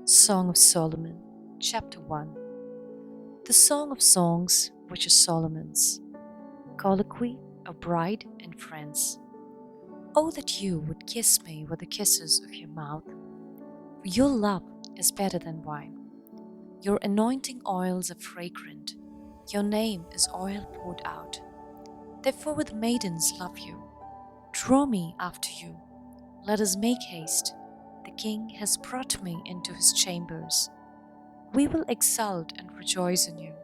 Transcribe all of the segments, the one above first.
Song of Solomon, Chapter 1. The Song of Songs, which is Solomon's. Colloquy of Bride and Friends. Oh, that you would kiss me with the kisses of your mouth. For your love is better than wine. Your anointing oils are fragrant. Your name is oil poured out. Therefore the maidens love you. Draw me after you. Let us make haste. The king has brought me into his chambers. We will exult and rejoice in you.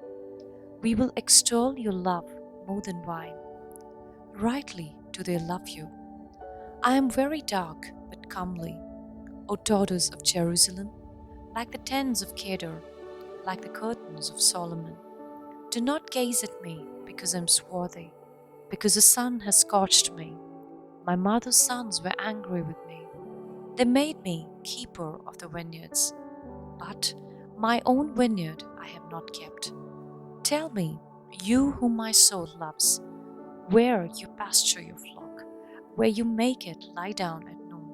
We will extol your love more than wine. Rightly do they love you. I am very dark but comely, O daughters of Jerusalem, like the tents of Kedar, like the curtains of Solomon. Do not gaze at me because I am swarthy, because the sun has scorched me. My mother's sons were angry with me. They made me keeper of the vineyards. But my own vineyard I have not kept. Tell me, you whom my soul loves, where you pasture your flock, where you make it lie down at noon.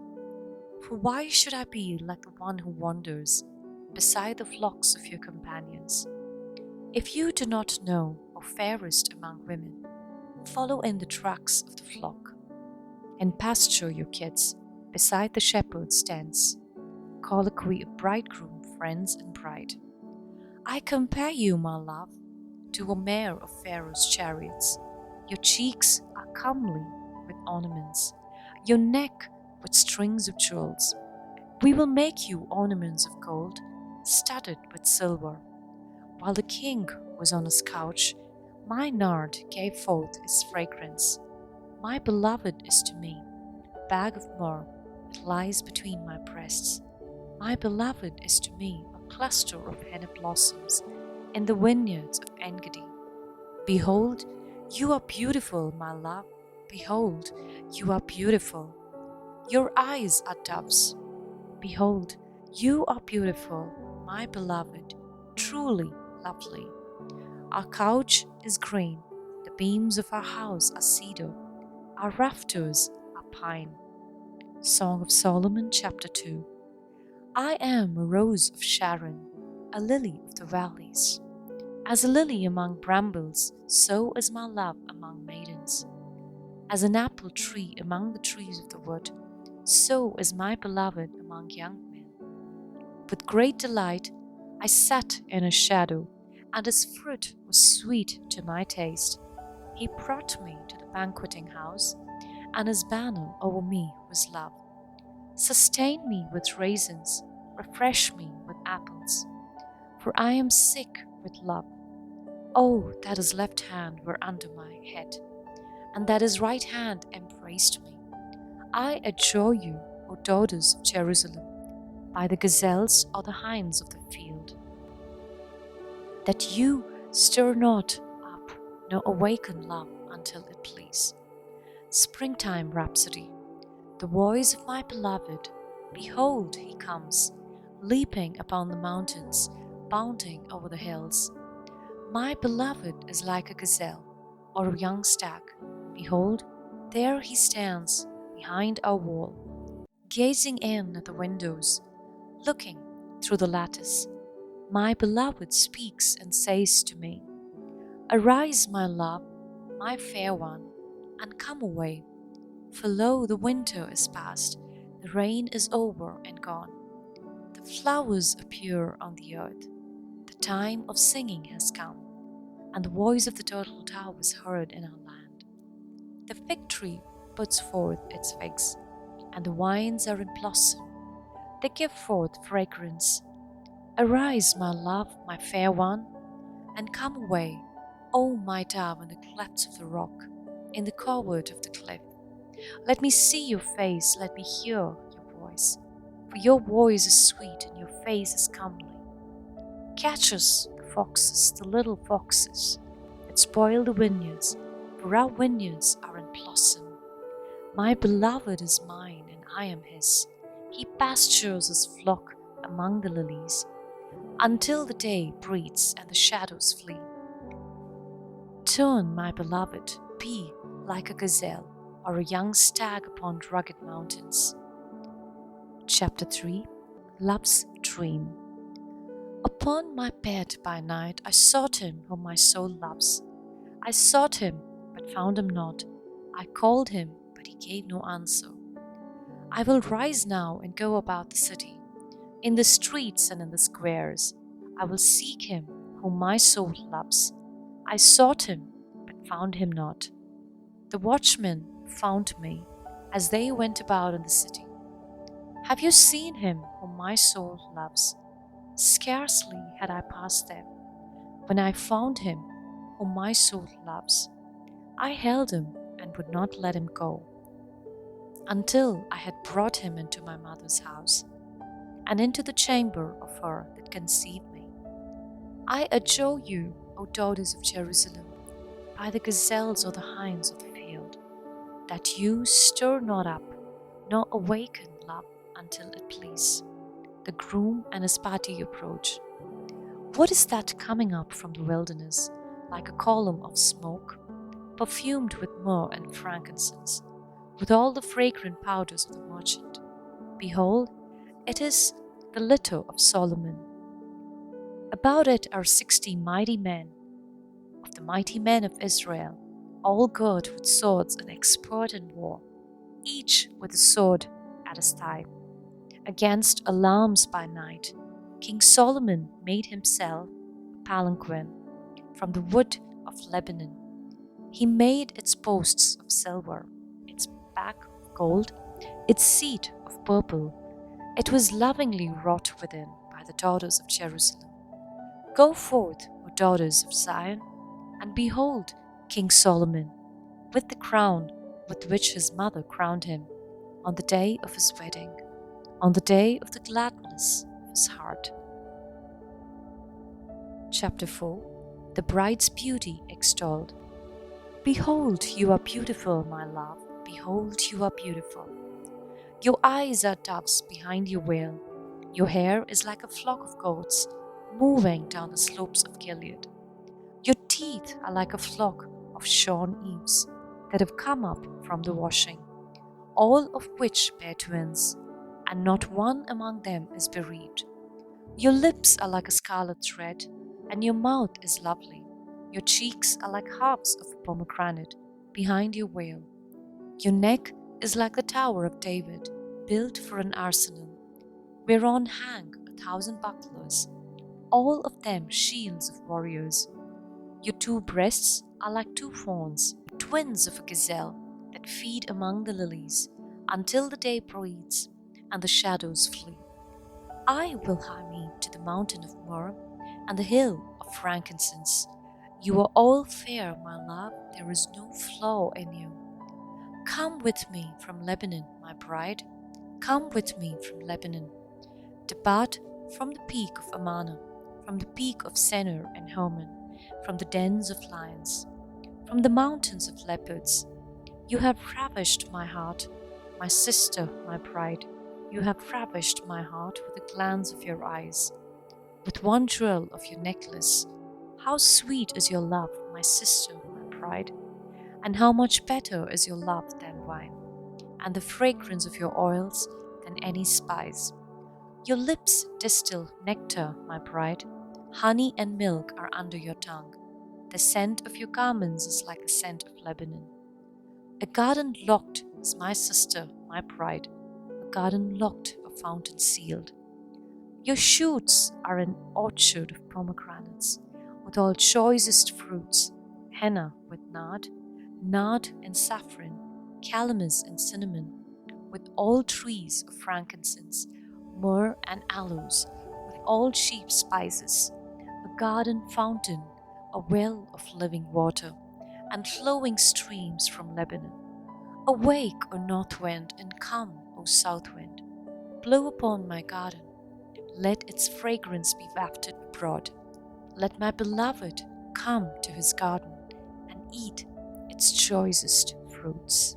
For why should I be like the one who wanders beside the flocks of your companions? If you do not know, O fairest among women, follow in the tracks of the flock, and pasture your kids beside the shepherd's tents. Colloquy of bridegroom, friends, and bride. I compare you, my love, to a mare of Pharaoh's chariots. Your cheeks are comely with ornaments, your neck with strings of jewels. We will make you ornaments of gold, studded with silver. While the king was on his couch, my nard gave forth its fragrance. My beloved is to me a bag of myrrh that lies between my breasts. My beloved is to me a cluster of henna blossoms in the vineyards of En-gedi. Behold, you are beautiful, my love. Behold, you are beautiful. Your eyes are doves. Behold, you are beautiful, my beloved, truly lovely. Our couch is green, the beams of our house are cedar, our rafters are pine. Song of Solomon, Chapter 2. I am a rose of Sharon, a lily of the valleys. As a lily among brambles, so is my love among maidens. As an apple tree among the trees of the wood, so is my beloved among young men. With great delight I sat in his shadow, and his fruit was sweet to my taste. He brought me to the banqueting house, and his banner over me was love. Sustain me with raisins, refresh me with apples, for I am sick with love. Oh, that his left hand were under my head, and that his right hand embraced me. I adjure you, O daughters of Jerusalem, by the gazelles or the hinds of the field, that you stir not up nor awaken love until it please. Springtime Rhapsody. The voice of my beloved, behold, he comes, leaping upon the mountains, bounding over the hills. My beloved is like a gazelle or a young stag. Behold, there he stands behind our wall, gazing in at the windows, looking through the lattice. My beloved speaks and says to me, Arise, my love, my fair one, and come away. For lo, the winter is past, the rain is over and gone. The flowers appear on the earth. The time of singing has come, and the voice of the turtle dove is heard in our land. The fig tree puts forth its figs, and the vines are in blossom. They give forth fragrance. Arise, my love, my fair one, and come away, O my dove, in the clefts of the rock, in the covert of the cliff. Let me see your face, let me hear your voice, for your voice is sweet and your face is comely. Catch us, the foxes, the little foxes, that spoil the vineyards, for our vineyards are in blossom. My beloved is mine, and I am his. He pastures his flock among the lilies, until the day breathes and the shadows flee. Turn, my beloved, be like a gazelle, or a young stag upon rugged mountains. Chapter 3. Love's Dream. Upon my bed by night I sought him whom my soul loves. I sought him, but found him not. I called him, but he gave no answer. I will rise now and go about the city. In the streets and in the squares, I will seek him whom my soul loves. I sought him, but found him not. The watchmen found me as they went about in the city. Have you seen him whom my soul loves? Scarcely had I passed them, when I found him whom my soul loves. I held him and would not let him go, until I had brought him into my mother's house, and into the chamber of her that conceived me. I adjure you, O daughters of Jerusalem, by the gazelles or the hinds of the field, that you stir not up, nor awaken love until it please. The groom and his party approach. What is that coming up from the wilderness, like a column of smoke, perfumed with myrrh and frankincense, with all the fragrant powders of the merchant? Behold, it is the litter of Solomon. About it are 60 mighty men, of the mighty men of Israel, all girt with swords and expert in war, each with a sword at his thigh. Against alarms by night, King Solomon made himself a palanquin from the wood of Lebanon. He made its posts of silver, its back of gold, its seat of purple. It was lovingly wrought within by the daughters of Jerusalem. Go forth, O daughters of Zion, and behold King Solomon, with the crown with which his mother crowned him on the day of his wedding, on the day of the gladness of his heart. Chapter 4. The Bride's Beauty Extolled. Behold, you are beautiful, my love. Behold, you are beautiful. Your eyes are doves behind your veil. Your hair is like a flock of goats moving down the slopes of Gilead. Your teeth are like a flock of shorn ewes that have come up from the washing, all of which bear twins, and not one among them is bereaved. Your lips are like a scarlet thread, and your mouth is lovely. Your cheeks are like halves of a pomegranate behind your veil. Your neck is like the Tower of David, built for an arsenal, whereon hang 1,000 bucklers, all of them shields of warriors. Your 2 breasts are like 2 fawns, twins of a gazelle, that feed among the lilies, until the day breathes and the shadows flee. I will hie me to the mountain of myrrh and the hill of frankincense. You are all fair, my love, there is no flaw in you. Come with me from Lebanon, my bride. Come with me from Lebanon. Depart from the peak of Amana, from the peak of Senir and Hermon, from the dens of lions, from the mountains of leopards. You have ravished my heart, my sister, my bride. You have ravished my heart with the glance of your eyes, with one jewel of your necklace. How sweet is your love, my sister, my bride, and how much better is your love than wine, and the fragrance of your oils than any spice. Your lips distill nectar, my bride. Honey and milk are under your tongue. The scent of your garments is like the scent of Lebanon. A garden locked is my sister, my bride, a garden locked, a fountain sealed. Your shoots are an orchard of pomegranates, with all choicest fruits, henna with nard and saffron, calamus and cinnamon, with all trees of frankincense, myrrh and aloes, with all cheap spices, a garden fountain, a well of living water, and flowing streams from Lebanon. Awake, O north wind, and come, O south wind. Blow upon my garden. Let its fragrance be wafted abroad. Let my beloved come to his garden and eat its choicest fruits.